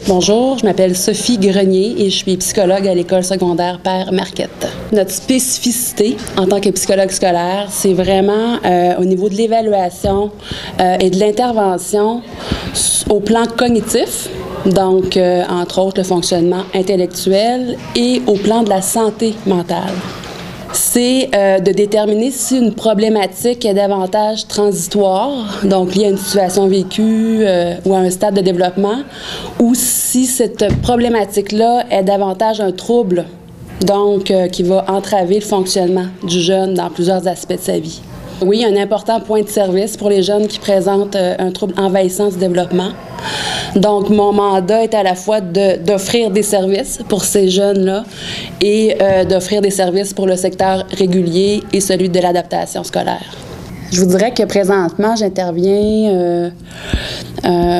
Bonjour, je m'appelle Sophie Grenier et je suis psychologue à l'école secondaire Père Marquette. Notre spécificité en tant que psychologue scolaire, c'est vraiment au niveau de l'évaluation et de l'intervention au plan cognitif, donc entre autres le fonctionnement intellectuel et au plan de la santé mentale. C'est de déterminer si une problématique est davantage transitoire, donc liée à une situation vécue ou à un stade de développement, ou si cette problématique-là est davantage un trouble, donc qui va entraver le fonctionnement du jeune dans plusieurs aspects de sa vie. Oui, un important point de service pour les jeunes qui présentent un trouble envahissant du développement. Donc, mon mandat est à la fois d'offrir des services pour ces jeunes-là et d'offrir des services pour le secteur régulier et celui de l'adaptation scolaire. Je vous dirais que présentement, j'interviens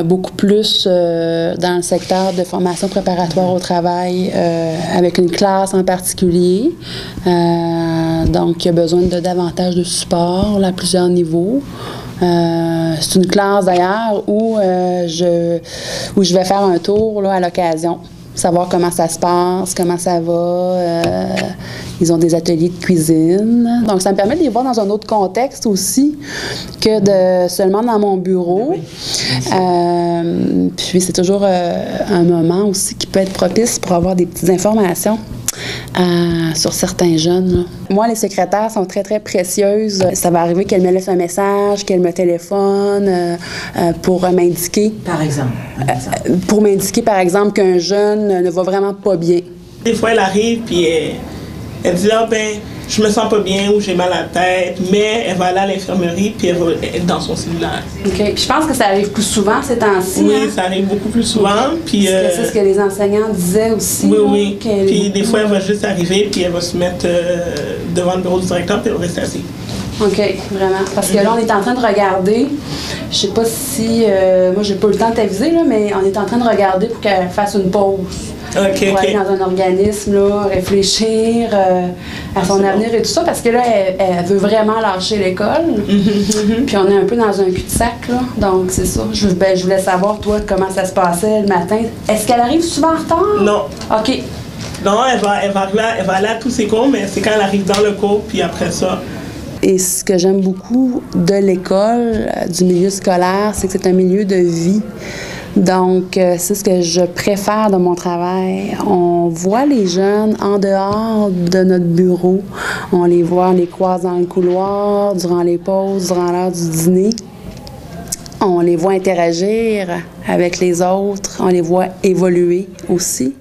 beaucoup plus dans le secteur de formation préparatoire au travail avec une classe en particulier. Donc, il y a besoin de davantage de support là, à plusieurs niveaux. C'est une classe d'ailleurs où je vais faire un tour là, à l'occasion, savoir comment ça se passe, comment ça va. Ils ont des ateliers de cuisine. Donc, ça me permet de les voir dans un autre contexte aussi que de seulement dans mon bureau. Puis, c'est toujours un moment aussi qui peut être propice pour avoir des petites informations sur certains jeunes. Là. Moi, les secrétaires sont très, très précieuses. Ça va arriver qu'elles me laissent un message, qu'elles me téléphonent pour m'indiquer. Par exemple? Pour m'indiquer, par exemple, qu'un jeune ne va vraiment pas bien. Des fois, elle arrive, puis elle dit « Ah ben, je me sens pas bien ou j'ai mal à la tête », mais elle va aller à l'infirmerie, puis elle va être dans son cellulaire. OK. Je pense que ça arrive plus souvent ces temps-ci. Oui, hein? ça arrive beaucoup plus souvent. Puis, c'est ce que les enseignants disaient aussi. Oui, là, oui. Puis des fois, elle va juste arriver, puis elle va se mettre devant le bureau du directeur, puis elle va rester assise. OK, vraiment. Parce que là, on est en train de regarder, je sais pas si, moi j'ai pas eu le temps de t'aviser, là, mais on est en train de regarder pour qu'elle fasse une pause. OK, pour aller dans un organisme, là, réfléchir à son avenir et tout ça, parce que là, elle veut vraiment lâcher l'école. Puis on est un peu dans un cul-de-sac, là. Donc, c'est ça. Je voulais savoir, toi, comment ça se passait le matin. Est-ce qu'elle arrive souvent en retard? Non. OK. Non, elle va aller à tous ses cours, mais c'est quand elle arrive dans le cours, puis après ça. Et ce que j'aime beaucoup de l'école, du milieu scolaire, c'est que c'est un milieu de vie. Donc, c'est ce que je préfère de mon travail. On voit les jeunes en dehors de notre bureau. On les voit, on les croise dans le couloir, durant les pauses, durant l'heure du dîner. On les voit interagir avec les autres. On les voit évoluer aussi.